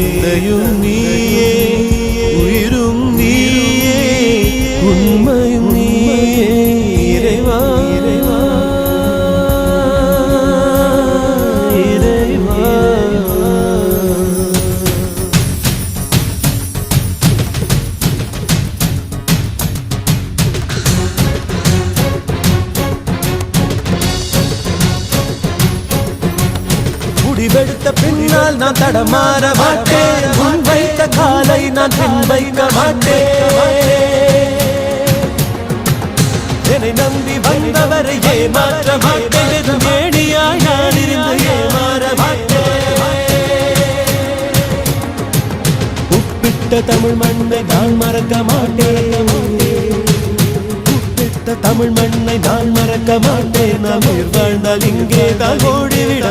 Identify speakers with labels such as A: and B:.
A: சிந்தையும் நீயே உயிரும் நீயே உண்மையும் நீயே இறைவா இறைவா இறைவா. முடிவெடுத்த பின்னால் நான் தடமாற மாட்டேன், முன் வைத்த காலை நான் பின் வைக்க மாட்டேன். என்னை நம்பி வந்தவரை ஏமாற்ற மாட்டேன், ஏடியாய் நான் இருந்து ஏமாற மாட்டேன். உப்பிட்ட தமிழ் மண்ணை நான் மறக்க மாட்டேன், உப்பிட்ட தமிழ் மண்ணை நான் மறக்க மாட்டேன். நான் உயிர் வாழ்ந்தால் இங்கே தான் ஓடிவிட